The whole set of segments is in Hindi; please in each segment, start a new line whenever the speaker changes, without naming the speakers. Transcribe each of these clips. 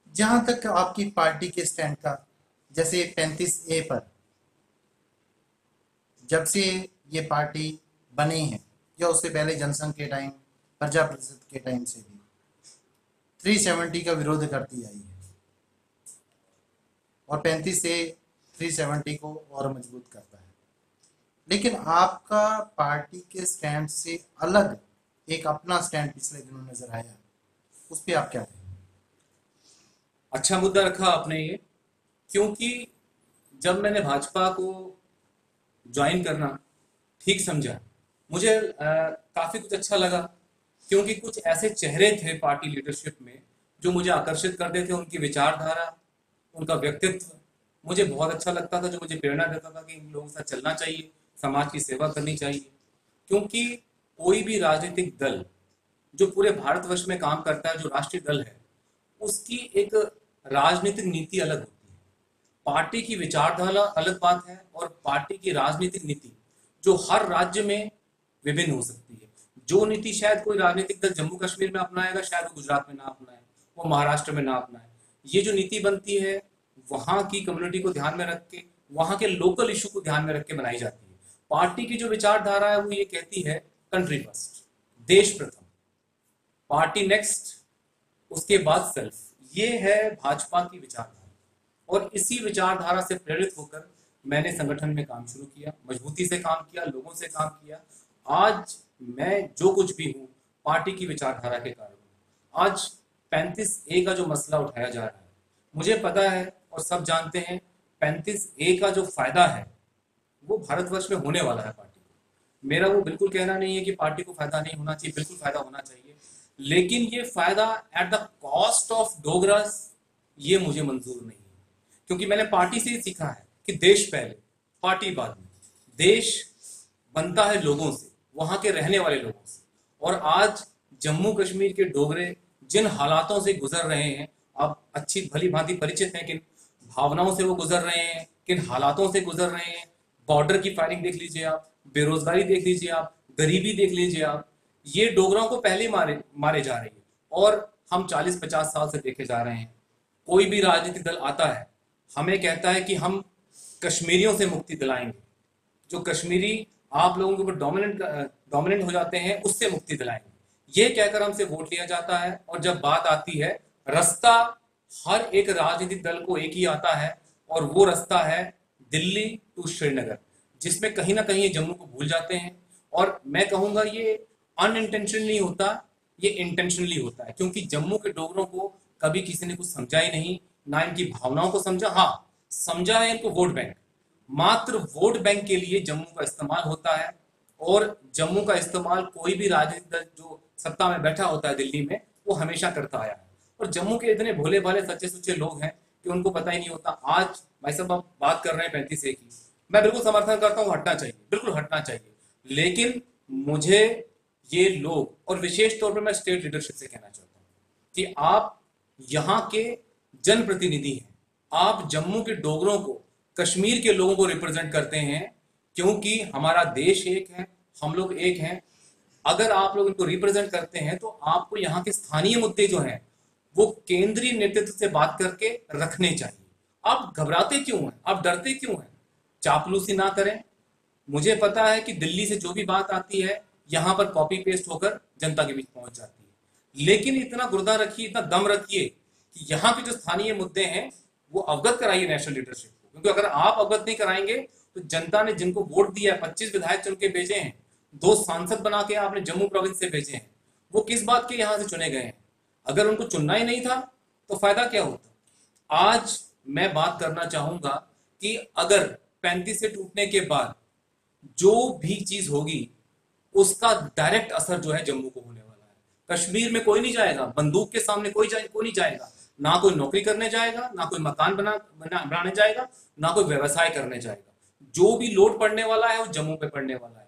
जहां तक आपकी पार्टी के स्टैंड का, जैसे 35A पर जब से ये पार्टी बनी है या उससे पहले जनसंघ के टाइम, प्रजा परिषद के टाइम से भी 370 का विरोध करती आई है और 35 से 370 को और मजबूत करता है। लेकिन आपका पार्टी के स्टैंड से अलग एक अपना स्टैंड पिछले दिनों नजर आया, उस पर आप क्या कहेंगे?
अच्छा मुद्दा रखा आपने ये। क्योंकि जब मैंने भाजपा को ज्वाइन करना ठीक समझा, मुझे काफ़ी कुछ अच्छा लगा। क्योंकि कुछ ऐसे चेहरे थे पार्टी लीडरशिप में जो मुझे आकर्षित करते थे। उनकी विचारधारा, उनका व्यक्तित्व मुझे बहुत अच्छा लगता था, जो मुझे प्रेरणा देता था कि इन लोगों के साथ चलना चाहिए, समाज की सेवा करनी चाहिए। क्योंकि कोई भी राजनीतिक दल जो पूरे भारतवर्ष में काम करता है, जो राष्ट्रीय दल है, उसकी एक राजनीतिक नीति अलग होती है। पार्टी की विचारधारा अलग बात है और पार्टी की राजनीतिक नीति जो हर राज्य में विभिन्न हो सकती है। जो नीति शायद कोई राजनीतिक दल जम्मू कश्मीर में अपनाएगा, शायद वो गुजरात में ना अपनाए, वो महाराष्ट्र में ना अपनाए। ये जो नीति बनती है, वहां की कम्युनिटी को ध्यान में रख के, वहां के लोकल इशू को ध्यान में रख के बनाई जाती है। पार्टी की जो विचारधारा है वो ये कहती है कंट्री फर्स्ट, देश प्रथम, पार्टी नेक्स्ट, उसके बाद सेल्फ। ये है भाजपा की विचारधारा। और इसी विचारधारा से प्रेरित होकर मैंने संगठन में काम शुरू किया, मजबूती से काम किया, लोगों से काम किया। आज मैं जो कुछ भी हूँ, पार्टी की विचारधारा के कारण हूँ। आज 35A का जो मसला उठाया जा रहा है, मुझे पता है और सब जानते हैं, 35A का जो फायदा है वो भारतवर्ष में होने वाला है पार्टी को। मेरा वो बिल्कुल कहना नहीं है कि पार्टी को फायदा नहीं होना चाहिए, बिल्कुल फायदा होना चाहिए। लेकिन ये फायदा एट द कॉस्ट ऑफ डोगरास, ये मुझे मंजूर नहीं है। क्योंकि मैंने पार्टी से ही सीखा है कि देश पहले, पार्टी बाद में। देश बनता है लोगों से, वहां के रहने वाले लोगों से। और आज जम्मू कश्मीर के डोगरे जिन हालातों से गुजर रहे हैं, आप अच्छी भली भांति परिचित हैं, किन भावनाओं से वो गुजर रहे हैं, किन हालातों से गुजर रहे हैं। बॉर्डर की फायरिंग देख लीजिए आप, बेरोजगारी देख लीजिए आप, गरीबी देख लीजिए आप। ये डोगरों को पहले मारे मारे जा रही है और हम 40-50 साल से देखे जा रहे हैं। कोई भी राजनीतिक दल आता है, हमें कहता है कि हम कश्मीरियों से मुक्ति दिलाएंगे, जो कश्मीरी आप लोगों के ऊपर डोमिनेंट हो जाते हैं, उससे मुक्ति दिलाएंगे। ये कहकर हमसे वोट लिया जाता है। और जब बात आती है, रास्ता हर एक राजनीतिक दल को एक ही आता है, और वो रास्ता है दिल्ली टू श्रीनगर, जिसमें कहीं ना कहीं ये जम्मू को भूल जाते हैं। और मैं कहूंगा ये अनइंटेंशनली होता, ये इंटेंशनली होता है। क्योंकि जम्मू के डोगरों को कभी किसी ने कुछ समझा ही नहीं, ना इनकी भावनाओं को समझा। हाँ, समझा है इनको वोट बैंक, मात्र वोट बैंक के लिए जम्मू का इस्तेमाल होता है। और जम्मू का इस्तेमाल कोई भी राजनीतिक दल जो सत्ता में बैठा होता है दिल्ली में, वो हमेशा करता आया है। और जम्मू के इतने भोले भाले सच्चे सुच्चे लोग हैं कि उनको पता ही नहीं होता। आज भाई साहब आप बात कर रहे हैं 35A की, मैं बिल्कुल समर्थन करता हूँ, हटना चाहिए, बिल्कुल हटना चाहिए। लेकिन मुझे ये लोग, और विशेष तौर पर मैं स्टेट लीडरशिप से कहना चाहता हूँ कि आप यहाँ के जनप्रतिनिधि हैं, आप जम्मू के डोगरों को, कश्मीर के लोगों को रिप्रेजेंट करते हैं। क्योंकि हमारा देश एक है, हम लोग एक हैं। अगर आप लोग इनको रिप्रेजेंट करते हैं तो आपको यहाँ के स्थानीय मुद्दे जो हैं वो केंद्रीय नेतृत्व से बात करके रखने चाहिए। आप घबराते क्यों हैं, आप डरते क्यों हैं? चापलूसी ना करें। मुझे पता है कि दिल्ली से जो भी बात आती है, यहां पर कॉपी पेस्ट होकर जनता के बीच पहुंच जाती है। लेकिन इतना गुर्दा रखिए, इतना दम रखिए कि यहाँ के जो स्थानीय मुद्दे हैं वो अवगत कराइए नेशनल लीडरशिप को। क्योंकि अगर आप अवगत नहीं कराएंगे तो जनता ने जिनको वोट दिया है, 25 विधायक चुन के भेजे हैं, 2 सांसद बना के आपने जम्मू प्रोविंस से भेजे हैं, वो किस बात के यहां से चुने गए हैं? अगर उनको चुनना ही नहीं था तो फायदा क्या होता? आज मैं बात करना चाहूंगा कि अगर 35 से टूटने के बाद जो भी चीज होगी, उसका डायरेक्ट असर जो है जम्मू को होने वाला है। कश्मीर में कोई नहीं जाएगा, बंदूक के सामने कोई नहीं जाएगा। ना कोई नौकरी करने जाएगा, ना कोई मकान बनाने जाएगा, ना कोई व्यवसाय करने जाएगा। जो भी लोड पड़ने वाला है वो जम्मू पे पड़ने वाला है।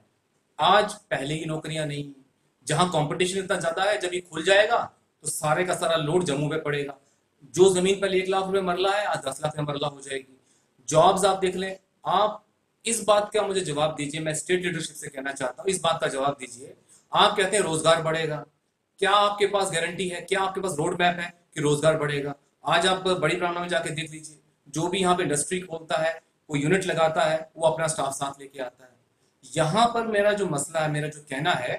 आज पहले ही नौकरियां नहीं, जहां कंपटीशन इतना ज्यादा है, जब ये खुल जाएगा तो सारे का सारा लोड जम्मू पे पड़ेगा। जो जमीन पर 1 लाख रुपए मरला है, आज 10 लाख में मरला हो जाएगी। जॉब्स आप देख लें। आप इस बात का मुझे जवाब दीजिए, मैं स्टेट लीडरशिप से कहना चाहता हूँ, इस बात का जवाब दीजिए। आप कहते हैं रोजगार बढ़ेगा, क्या आपके पास गारंटी है, क्या आपके पास रोड मैप है कि रोजगार बढ़ेगा? आज आप बड़ी ब्राह्मणा में जाके देख लीजिए, जो भी यहाँ पे इंडस्ट्री खोलता है, कोई यूनिट लगाता है, वो अपना स्टाफ साथ लेके आता है। यहाँ पर मेरा जो मसला है, मेरा जो कहना है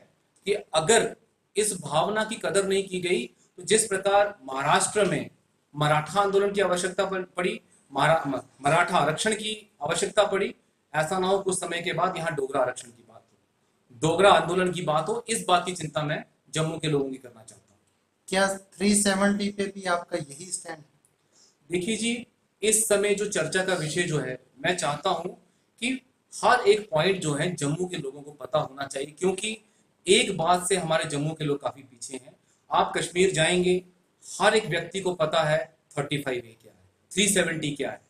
कि अगर इस भावना की कदर नहीं की गई तो जिस प्रकार महाराष्ट्र में मराठा आंदोलन की आवश्यकता पड़ी, मराठा आरक्षण की आवश्यकता पड़ी, ऐसा ना हो कुछ समय के बाद यहाँ डोगरा आरक्षण की बात हो, डोगरा आंदोलन की बात हो। इस बात की चिंता मैं जम्मू के लोगों की करना चाहता हूँ।
क्या 370 पे भी आपका यही स्टैंड है?
देखिए जी, इस समय जो चर्चा का विषय जो है, मैं चाहता हूं कि हर एक पॉइंट जो है जम्मू के लोगों को पता होना चाहिए, क्योंकि एक बात से हमारे जम्मू के लोग काफी पीछे हैं। आप कश्मीर जाएंगे, हर एक व्यक्ति को पता है 35A क्या है, 370 क्या है।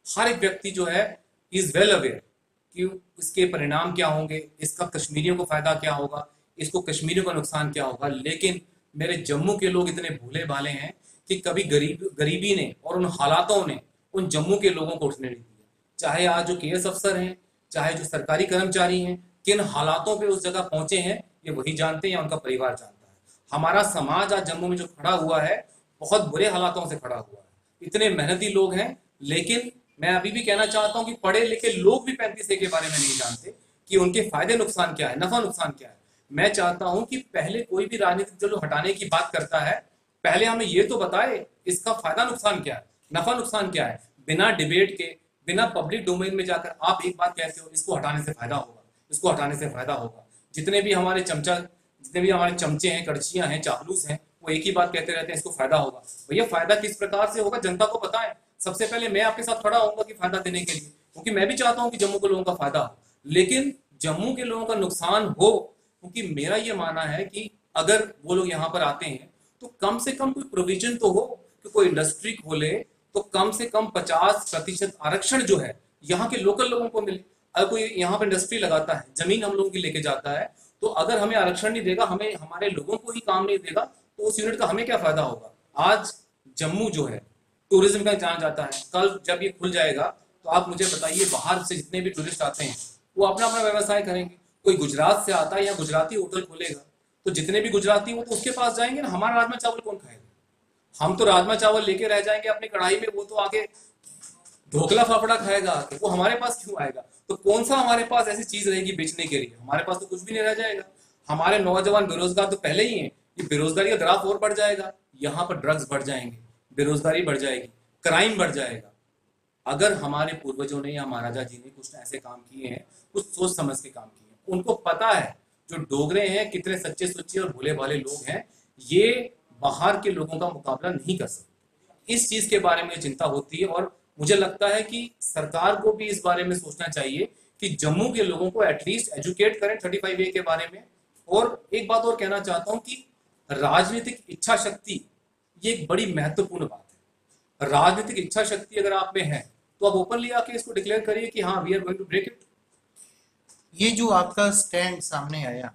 हर एक व्यक्ति जो है इज वेल अवेयर कि इसके परिणाम क्या होंगे, इसका कश्मीरियों को फायदा क्या होगा, इसको कश्मीरियों का नुकसान क्या होगा। लेकिन मेरे जम्मू के लोग इतने भोले भाले हैं कि कभी गरीबी ने और उन हालातों ने उन जम्मू के लोगों को उठने नहीं दिया। चाहे आज जो केएस अफसर हैं, चाहे जो सरकारी कर्मचारी हैं, किन हालातों पे उस जगह पहुंचे हैं ये वही जानते हैं या उनका परिवार जानता है। हमारा समाज आज जम्मू में जो खड़ा हुआ है, बहुत बुरे हालातों से खड़ा हुआ है। इतने मेहनती लोग हैं, लेकिन मैं अभी भी कहना चाहता हूं कि पढ़े लिखे लोग भी 35A के बारे में नहीं जानते कि उनके फायदे नुकसान क्या है, नफा नुकसान क्या है। मैं चाहता हूं कि पहले कोई भी राजनीतिक दल हटाने की बात करता है, पहले हमें ये तो बताए इसका फायदा नुकसान क्या है, नफा नुकसान क्या है। बिना डिबेट के, बिना पब्लिक डोमेन में जाकर आप एक बात कहते हो इसको हटाने से फायदा होगा, इसको हटाने से फायदा होगा। जितने भी हमारे चमचे हैं, कड़छियां हैं, चापलूस हैं, वो एक ही बात कहते रहते हैं इसको फायदा होगा। भैया फायदा किस प्रकार से होगा जनता को पता है। सबसे पहले मैं आपके साथ खड़ा होऊंगा कि फायदा देने के लिए, क्योंकि मैं भी चाहता हूं कि जम्मू के लोगों का फायदा हो, लेकिन जम्मू के लोगों का नुकसान हो। क्योंकि मेरा ये मानना है कि अगर वो लोग यहाँ पर आते हैं तो कम से कम कोई प्रोविजन तो हो कि कोई इंडस्ट्री खोले तो कम से कम 50% आरक्षण जो है यहाँ के लोकल लोगों को मिले। अगर कोई यहाँ पर इंडस्ट्री लगाता है, जमीन हम लोगों की लेके जाता है, तो अगर हमें आरक्षण नहीं देगा, हमें हमारे लोगों को ही काम नहीं देगा, तो उस यूनिट का हमें क्या फायदा होगा। आज जम्मू जो है टूरिज्म का जाना जाता है, कल जब ये खुल जाएगा तो आप मुझे बताइए बाहर से जितने भी टूरिस्ट आते हैं वो अपना अपना व्यवसाय करेंगे। कोई गुजरात से आता है या गुजराती होटल खोलेगा, तो जितने भी गुजराती वो तो उसके पास जाएंगे ना। हमारा राजमा चावल कौन खाएगा? हम तो राजमा चावल लेके रह जाएंगे अपनी कढ़ाई में, वो तो आगे ढोकला फाफड़ा खाएगा आके, वो हमारे पास क्यों आएगा? तो कौन सा हमारे पास ऐसी चीज रहेगी बेचने के लिए? हमारे पास तो कुछ भी नहीं रह जाएगा। हमारे नौजवान बेरोजगार तो पहले ही हैं, ये बेरोजगारी का ग्राफ और बढ़ जाएगा। यहाँ पर ड्रग्स बढ़ जाएंगे, बेरोजगारी बढ़ जाएगी, क्राइम बढ़ जाएगा। अगर हमारे पूर्वजों ने या महाराजा जी ने कुछ ऐसे काम किए हैं, कुछ सोच समझ के काम किए हैं, उनको पता है जो डोगरे हैं कितने सच्चे सुच्चे और भोले भाले लोग हैं, ये बाहर के लोगों का मुकाबला नहीं कर सकते। इस चीज के बारे में चिंता होती है और मुझे लगता है कि सरकार को भी इस बारे में सोचना चाहिए कि जम्मू के लोगों को एटलीस्ट एजुकेट करें 35A के बारे में। और एक बात और कहना चाहता हूं कि राजनीतिक इच्छा शक्ति ये एक बड़ी महत्वपूर्ण बात है। राजनीतिक इच्छा शक्ति अगर आप में है तो आप ओपनली आके इसको डिक्लेयर करिए कि हाँ we are going to break it.
ये जो आपका स्टैंड सामने आया,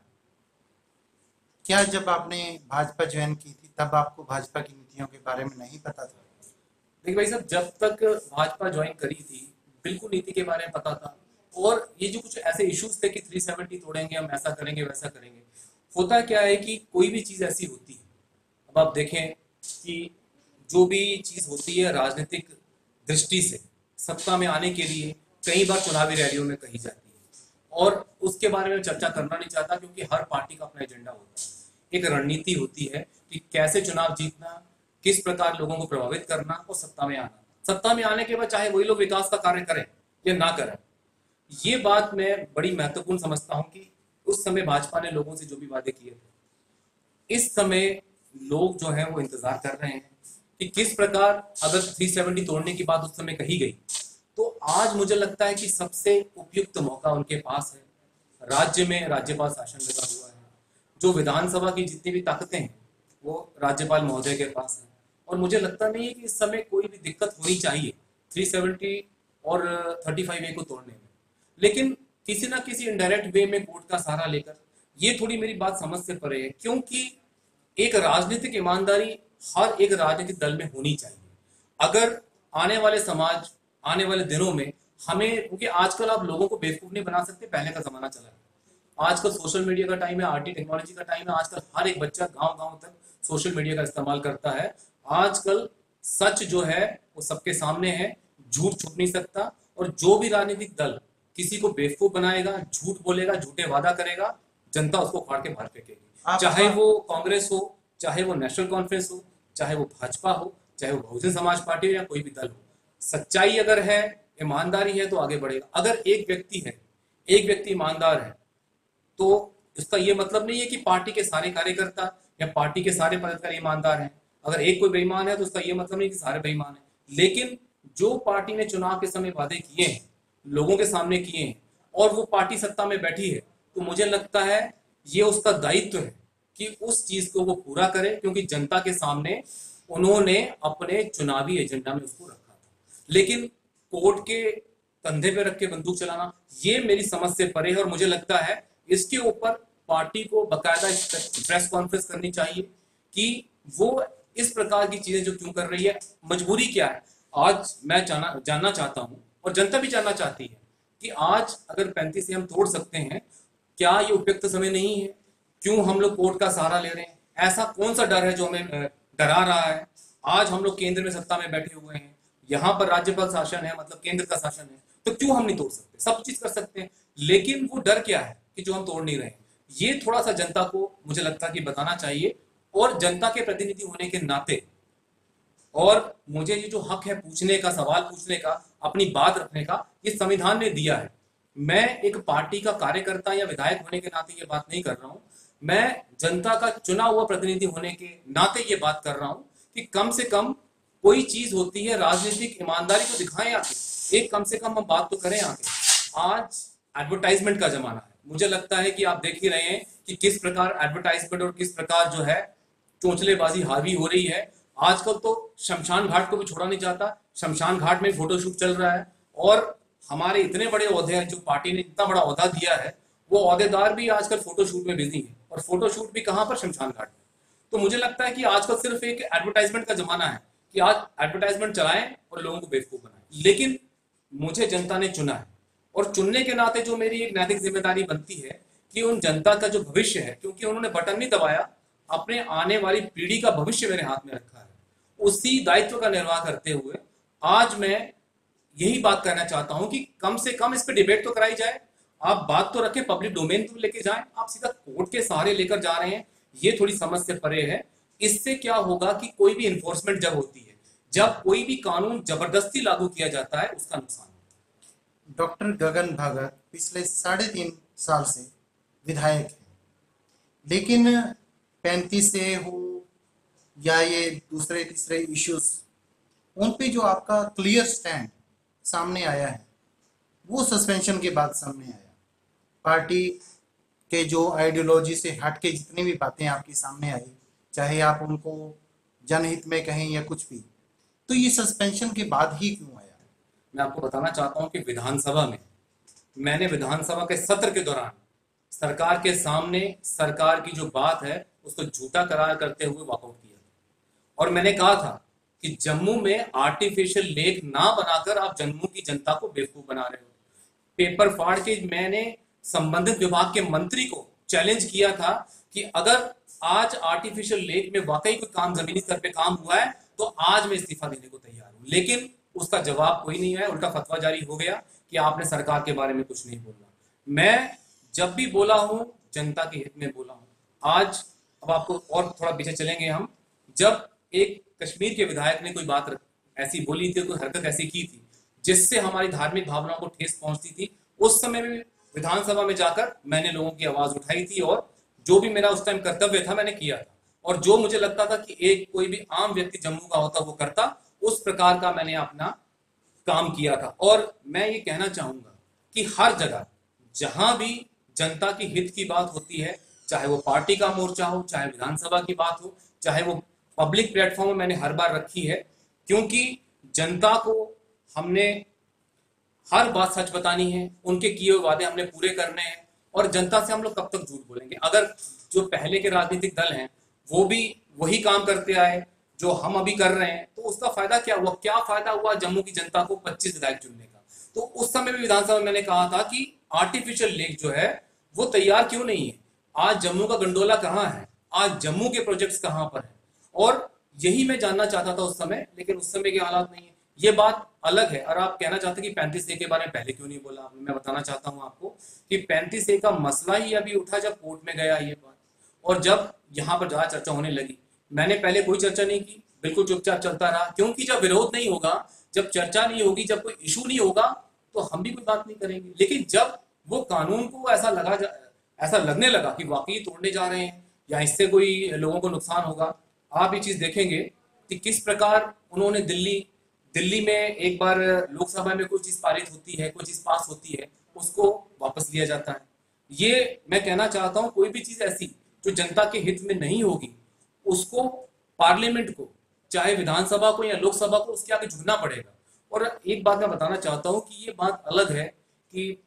क्या जब आपने भाजपा ज्वाइन की थी तब आपको भाजपा की नीतियों के बारे में नहीं पता था?
देखिए भाई साहब, जब तक भाजपा ज्वाइन करी थी बिल्कुल नीति के बारे में पता था। और ये जो कुछ ऐसे इश्यूज थे कि 370 तोड़ेंगे, हम ऐसा करेंगे वैसा करेंगे, होता क्या है कि कोई भी चीज ऐसी होती है, अब आप देखें कि जो भी चीज होती है राजनीतिक दृष्टि से सत्ता में आने के लिए कई बार चुनावी रैलियों में कही जाती है और उसके बारे में चर्चा करना नहीं चाहता, क्योंकि हर पार्टी का अपना एजेंडा होता है। एक रणनीति होती है कि कैसे चुनाव जीतना, किस प्रकार लोगों को प्रभावित करना और सत्ता में आना। सत्ता में आने के बाद चाहे वही लोग विकास का कार्य करें या ना करें, ये बात मैं बड़ी महत्वपूर्ण समझता हूं कि उस समय भाजपा ने लोगों से जो भी वादे किए थे, इस समय लोग जो है वो इंतजार कर रहे हैं कि किस प्रकार अगर 370 तोड़ने की बात उस समय कही गई, तो आज मुझे लगता है कि सबसे उपयुक्त मौका उनके पास है। राज्य में राज्यपाल शासन लगा हुआ है, जो विधानसभा की जितनी भी ताकतें हैं वो राज्यपाल महोदय के पास है, और मुझे लगता नहीं है कि इस समय कोई भी दिक्कत होनी चाहिए 370 और 35A को तोड़ने में। लेकिन किसी ना किसी इनडायरेक्ट वे में कोर्ट का सहारा लेकर, ये थोड़ी मेरी बात समझ से परे है, क्योंकि एक राजनीतिक ईमानदारी हर एक राजनीतिक दल में होनी चाहिए। अगर आने वाले समाज, आने वाले दिनों में हमें, क्योंकि आजकल आप लोगों को बेवकूफ नहीं बना सकते, पहले का जमाना चला है। आजकल सोशल मीडिया का टाइम है, आरटी टेक्नोलॉजी का टाइम है। आजकल हर एक बच्चा गांव गांव तक सोशल मीडिया का इस्तेमाल करता है। आजकल सच जो है वो सबके सामने है, झूठ छुप नहीं सकता। और जो भी राजनीतिक दल किसी को बेवकूफ बनाएगा, झूठ बोलेगा, झूठे वादा करेगा, जनता उसको उखाड़ के बाहर फेंकेगी। चाहे
आपका
वो कांग्रेस हो, चाहे वो नेशनल कॉन्फ्रेंस हो, चाहे वो भाजपा हो, चाहे वो बहुजन समाज पार्टी हो, या कोई भी दल हो। सच्चाई अगर है, ईमानदारी है, तो आगे बढ़ेगा। अगर एक व्यक्ति है, एक व्यक्ति ईमानदार है, तो इसका ये मतलब नहीं है कि पार्टी के सारे कार्यकर्ता या पार्टी के सारे पदाधिकारी ईमानदार हैं। अगर एक कोई बेईमान है तो उसका ये मतलब नहीं कि सारे बेईमान हैं। लेकिन जो पार्टी ने चुनाव के समय वादे किए हैं, लोगों के सामने किए हैं, और वो पार्टी सत्ता में बैठी है, तो मुझे लगता है ये उसका दायित्व है कि उस चीज को वो पूरा करे, क्योंकि जनता के सामने उन्होंने अपने चुनावी एजेंडा में उसको रखा था। लेकिन कोर्ट के कंधे पे रख के बंदूक चलाना, ये मेरी समझ से परे है। और मुझे लगता है इसके ऊपर पार्टी को बकायदा प्रेस कॉन्फ्रेंस करनी चाहिए कि वो इस प्रकार की चीजें जो क्यों कर रही है, मजबूरी क्या है। आज मैं जानना चाहता हूं, और जनता भी जानना चाहती है, कि आज अगर 35 से हम तोड़ सकते हैं, क्या ये उपयुक्त समय नहीं है? क्यों हम लोग कोर्ट का सहारा ले रहे हैं? ऐसा कौन सा डर है जो हमें डरा रहा है? आज हम लोग केंद्र में सत्ता में बैठे हुए हैं, यहाँ पर राज्यपाल शासन है, मतलब केंद्र का शासन है, तो क्यों हम नहीं तोड़ सकते? सब चीज कर सकते हैं। लेकिन वो डर क्या है कि जो हम तोड़ नहीं रहे हैं? ये थोड़ा सा जनता को मुझे लगता है कि बताना चाहिए। और जनता के प्रतिनिधि होने के नाते, और मुझे ये जो हक है पूछने का, सवाल पूछने का, अपनी बात रखने का, ये संविधान ने दिया है। मैं एक पार्टी का कार्यकर्ता या विधायक होने के नाते ये बात नहीं कर रहा हूं, मैं जनता का चुना हुआ प्रतिनिधि होने के नाते ये बात कर रहा हूं कि कम से कम कोई चीज होती है, राजनीतिक ईमानदारी तो दिखाएं आके, एक कम से कम हम बात तो करें आके। आज एडवर्टाइजमेंट का जमाना है। मुझे लगता है कि आप देख ही रहे हैं कि किस प्रकार एडवर्टाइजमेंट और किस प्रकार जो है चोंचलेबाजी हावी हो रही है। आजकल तो शमशान घाट को भी छोड़ा नहीं जाता, शमशान घाट में फोटोशूट चल रहा है। और हमारे इतने बड़े ओहदे हैं, जो पार्टी ने इतना बड़ा ओहदा दिया है, वो ओहदेदार भी आजकल फोटोशूट में बिजी है, और फोटोशूट भी कहां पर? शमशान घाट में। तो मुझे लगता है कि आजकल सिर्फ एक एडवर्टाइजमेंट का जमाना है कि आज एडवर्टाइजमेंट चलाएं और लोगों को बेवकूफ बनाएं। लेकिन मुझे जनता ने चुना है, और चुनने के नाते जो मेरी एक नैतिक जिम्मेदारी बनती है कि उन जनता का जो भविष्य है, क्योंकि उन्होंने बटन नहीं दबाया, अपने आने वाली पीढ़ी का भविष्य मेरे हाथ में रखा है, उसी दायित्व का निर्वाह करते हुए आज मैं यही बात कहना चाहता हूं कि कम से कम इस पे डिबेट तो कराई जाए। आप बात तो रखें, पब्लिक डोमेन तो लेके जाएं। आप सीधा कोर्ट के सहारे लेकर जा रहे हैं, ये थोड़ी समझ से परे है। इससे क्या होगा कि कोई भी इन्फोर्समेंट जब होती है, जब कोई भी कानून जबरदस्ती लागू किया जाता है, उसका नुकसान होता है।
डॉक्टर गगन भगत पिछले 3.5 साल से विधायक हैं, लेकिन 35 से हो या ये दूसरे तीसरे इश्यूज, उन पे जो आपका क्लियर स्टैंड सामने आया है, वो सस्पेंशन के बाद सामने आया। पार्टी के जो आइडियोलॉजी से हट के जितनी भी बातें आपके सामने आई, चाहे आप उनको जनहित में कहें या कुछ भी, तो ये सस्पेंशन के बाद ही क्यों आया?
मैं आपको बताना चाहता हूं कि विधानसभा में मैंने विधानसभा के सत्र के दौरान सरकार के सामने सरकार की जो बात है उसको झूठा करार करते हुए वॉकआउट किया, और मैंने कहा था कि जम्मू में आर्टिफिशियल लेक ना बनाकर आप जम्मू की जनता को बेवकूफ बना रहे हो। पेपर फाड़ के मैंने संबंधित विभाग के मंत्री को चैलेंज किया था कि अगर आज आर्टिफिशियल लेक में वाकई कोई काम जमीनी स्तर पे काम हुआ है तो आज मैं इस्तीफा देने को तैयार हूं। लेकिन उसका जवाब कोई नहीं है, उल्टा फतवा जारी हो गया कि आपने सरकार के बारे में कुछ नहीं बोलना। मैं जब भी बोला हूं जनता के हित में बोला हूं। आज अब आपको और थोड़ा पीछे चलेंगे हम, जब एक कश्मीर के विधायक ने कोई बात ऐसी बोली थी, कोई हरकत ऐसी की थी जिससे हमारी धार्मिक भावनाओं को ठेस पहुंचती थी, उस समय में विधानसभा में जाकर मैंने लोगों की आवाज उठाई थी, और जो भी मेरा उस टाइम कर्तव्य था मैंने किया था। और जो मुझे लगता था कि एक कोई भी आम व्यक्ति जम्मू का होता वो करता, उस प्रकार का मैंने अपना काम किया था। और मैं ये कहना चाहूंगा कि हर जगह जहां भी जनता की हित की बात होती है, चाहे वो पार्टी का मोर्चा हो, चाहे विधानसभा की बात हो, चाहे वो पब्लिक प्लेटफॉर्म में, मैंने हर बार रखी है, क्योंकि जनता को हमने हर बात सच बतानी है, उनके किए हुए वादे हमने पूरे करने हैं। और जनता से हम लोग कब तक झूठ बोलेंगे? अगर जो पहले के राजनीतिक दल हैं वो भी वही काम करते आए जो हम अभी कर रहे हैं, तो उसका फायदा क्या हुआ? क्या फायदा हुआ जम्मू की जनता को 25 विधायक चुनने का? तो उस समय भी विधानसभा में मैंने कहा था कि आर्टिफिशियल लेक जो है वो तैयार क्यों नहीं है? आज जम्मू का गंडोला कहाँ है? आज जम्मू के प्रोजेक्ट्स कहां पर है? और यही मैं जानना चाहता था उस समय, लेकिन उस समय के हालात नहीं है। ये बात अलग है। और आप कहना चाहते हैं कि 35 ए के बारे में पहले क्यों नहीं बोला आपने, मैं बताना चाहता हूं आपको कि 35 ए का मसला ही अभी उठा जब कोर्ट में गया ये बात, और जब यहाँ पर ज्यादा चर्चा होने लगी। मैंने पहले कोई चर्चा नहीं की, बिल्कुल चुपचाप चलता रहा, क्योंकि जब विरोध नहीं होगा, जब चर्चा नहीं होगी, जब कोई इशू नहीं होगा, तो हम भी कोई बात नहीं करेंगे। लेकिन जब वो कानून को ऐसा लगने लगा कि वाकई तोड़ने जा रहे हैं या इससे कोई लोगों को नुकसान होगा, आप ये चीज देखेंगे कि किस प्रकार उन्होंने दिल्ली में एक बार लोकसभा में कोई चीज पारित होती है, कोई चीज पास होती है, उसको वापस लिया जाता है। ये मैं कहना चाहता हूं, कोई भी चीज ऐसी जो जनता के हित में नहीं होगी, उसको पार्लियामेंट को, चाहे विधानसभा को या लोकसभा को, उसके आगे झुकना पड़ेगा। और एक बात मैं बताना चाहता हूं कि ये बात अलग है कि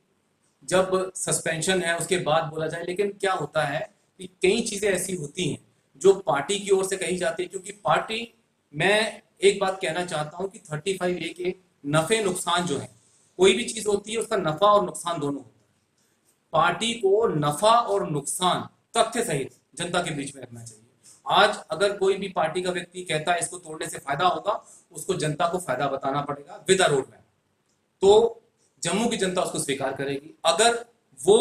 जब सस्पेंशन है उसके बाद बोला जाए, लेकिन क्या होता है कि कई चीजें ऐसी होती हैं जो पार्टी की ओर से कही जाती है, क्योंकि पार्टी, मैं एक बात कहना चाहता हूं कि 35A के नफे नुकसान जो है, कोई भी चीज होती है उसका नफा और नुकसान दोनों होता है। पार्टी को नफा और नुकसान तथ्य सहित जनता के बीच में रखना चाहिए। आज अगर कोई भी पार्टी का व्यक्ति कहता है इसको तोड़ने से फायदा होगा, उसको जनता को फायदा बताना पड़ेगा विद अ रोड मैप, तो जम्मू की जनता उसको स्वीकार करेगी। अगर वो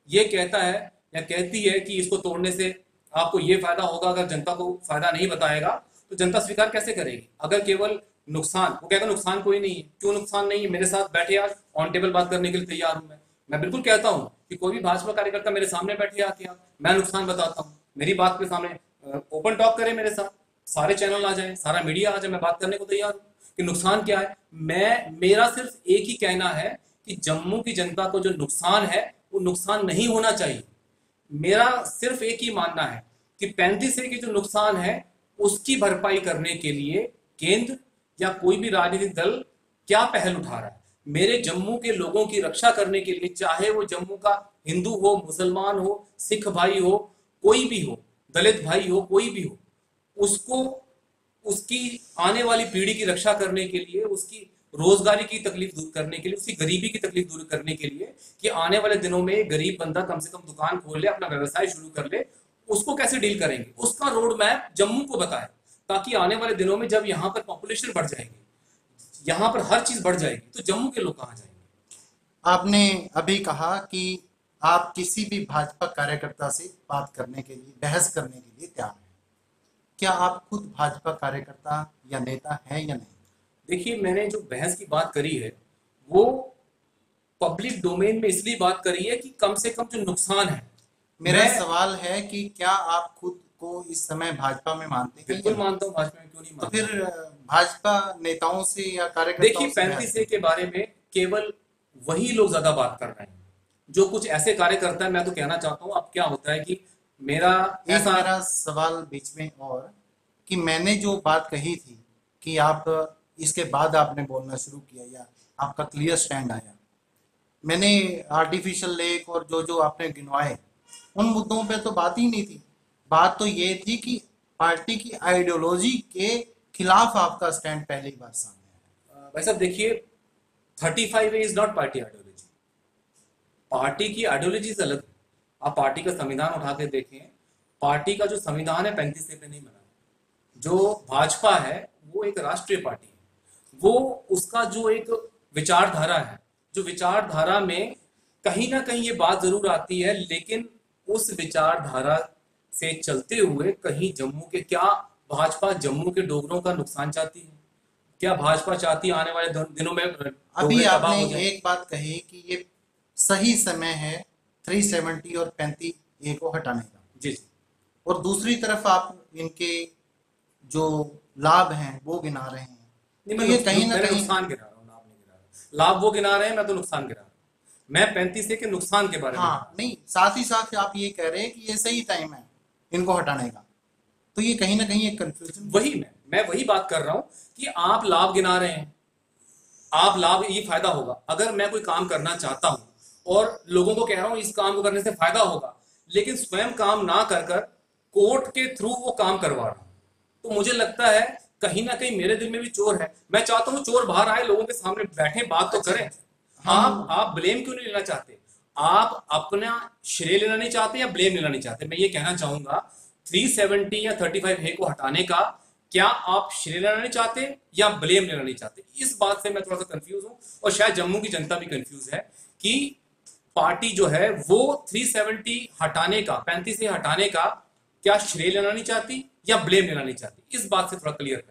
ये कहता है या कहती है कि इसको तोड़ने से आपको ये फायदा होगा, अगर जनता को फायदा नहीं बताएगा तो जनता स्वीकार कैसे करेगी? अगर केवल नुकसान, वो कहेगा नुकसान कोई नहीं है, क्यों नुकसान नहीं है, मेरे साथ बैठे, आज ऑन टेबल बात करने के लिए तैयार हूं मैं बिल्कुल कहता हूं कि कोई भी भाजपा कार्यकर्ता मेरे सामने बैठे आके मैं नुकसान बताता हूं, मेरी बात के सामने ओपन टॉक करे मेरे साथ, सारे चैनल आ जाए, सारा मीडिया आ जाए, मैं बात करने को तैयार हूं कि नुकसान क्या है। मेरा सिर्फ एक ही कहना है कि जम्मू की जनता को जो नुकसान है वो नुकसान नहीं होना चाहिए। मेरा सिर्फ एक ही मानना है कि 35A के जो नुकसान है उसकी भरपाई करने के लिए केंद्र या कोई भी राजनीतिक दल क्या पहल उठा रहा है। मेरे जम्मू के लोगों की रक्षा करने के लिए, चाहे वो जम्मू का हिंदू हो, मुसलमान हो, सिख भाई हो, कोई भी हो, दलित भाई हो, कोई भी हो, उसको उसकी आने वाली पीढ़ी की रक्षा करने के लिए, उसकी रोजगारी की तकलीफ दूर करने के लिए, उसकी गरीबी की तकलीफ दूर करने के लिए कि आने वाले दिनों में गरीब बंदा कम से कम दुकान खोल ले, अपना व्यवसाय शुरू कर ले, उसको कैसे डील करेंगे, उसका रोड मैप जम्मू को बताए, ताकि आने वाले दिनों में जब यहाँ पर पॉपुलेशन बढ़ जाएगी, यहाँ पर हर चीज बढ़ जाएगी, तो जम्मू के लोग कहाँ जाएंगे?
आपने अभी कहा कि आप किसी भी भाजपा कार्यकर्ता से बात करने के लिए, बहस करने के लिए तैयार हैं। क्या आप खुद भाजपा कार्यकर्ता या नेता हैं या नहीं?
देखिए, मैंने जो बहस की बात करी है वो पब्लिक डोमेन में इसलिए बात करी है कि कम से कम जो नुकसान है,
मेरा
मैं
सवाल है कि क्या आप खुद को इस समय भाजपा में मानते हैं या
बिल्कुल
नहीं?
मानता हूँ, भाजपा में क्यों नहीं
तो
मानता।
फिर भाजपा नेताओं से या
देखिए,
कार्यकर्ताओं से बहस
35A के बारे में केवल वही लोग ज्यादा बात कर रहे हैं जो कुछ ऐसे कार्य करता है। मैं तो कहना चाहता हूँ, अब क्या होता है कि मेरा
एक
ऐसा,
मेरा सवाल बीच में और, कि मैंने जो बात कही थी कि आप इसके बाद आपने बोलना शुरू किया या आपका क्लियर स्टैंड आया, मैंने आर्टिफिशियल लेक और जो जो आपने गिनवाए उन मुद्दों पे तो बात ही नहीं थी। बात तो ये थी कि पार्टी की आइडियोलॉजी के खिलाफ आपका स्टैंड पहली बार सामने आया।
भाई साहब देखिए, 35A is not party ideology. Party की आइडियोलॉजी अलग है। आप पार्टी का संविधान उठा के देखें, पार्टी का जो संविधान है 35A पे नहीं बना। जो भाजपा है वो एक राष्ट्रीय पार्टी है, वो उसका जो एक विचारधारा है, जो विचारधारा में कहीं ना कहीं ये बात जरूर आती है, लेकिन उस विचारधारा से चलते हुए कहीं जम्मू के, क्या भाजपा जम्मू के डोगरों का नुकसान चाहती है? क्या भाजपा चाहती है आने वाले दिनों में
अभी
डोगरे तबाह
आपने
हो जाए?
एक बात कही कि ये सही समय है 370 और 35A को हटाने का,
जी जी।
और दूसरी तरफ आप इनके जो लाभ हैं वो गिना रहे हैं।
नहीं,
तो ये कहीं ना
मैंने
कहीं,
नुकसान गिना रहा हूँ, लाभ नहीं गिना रहा। लाभ वो गिना रहे हैं, मैं तो नुकसान गिना रहा हूँ। मैं 35A के नुकसान के बारे में
हाँ नहीं, साथ ही साथ आप ये कह रहे हैं कि ये सही टाइम है इनको हटाने का, तो ये कहीं ना कहीं एक कंफ्यूजन।
वही मैं वही बात कर रहा हूं कि आप लाभ गिना रहे हैं, आप लाभ, ये फायदा होगा। अगर मैं कोई काम करना चाहता हूं और लोगों को कह रहा हूं इस काम को करने से फायदा होगा, लेकिन स्वयं काम ना कर कर कोर्ट के थ्रू वो काम करवा रहा हूं, तो मुझे लगता है कहीं ना कहीं मेरे दिल में भी चोर है। मैं चाहता हूं चोर बाहर आए, लोगों के सामने बैठे, बात तो करें। आप ब्लेम क्यों नहीं लेना चाहते? आप अपना श्रेय लेना नहीं चाहते या ब्लेम लेना नहीं चाहते? मैं ये कहना चाहूंगा 370 या 35A को हटाने का क्या आप श्रेय लेना नहीं चाहते या ब्लेम लेना नहीं चाहते? इस बात से मैं थोड़ा सा कंफ्यूज हूं, और शायद जम्मू की जनता भी कंफ्यूज है कि पार्टी जो है वो 370 हटाने का, 35 से हटाने का क्या श्रेय लेना नहीं चाहती या ब्लेम लेना नहीं चाहती? इस बात से थोड़ा क्लियर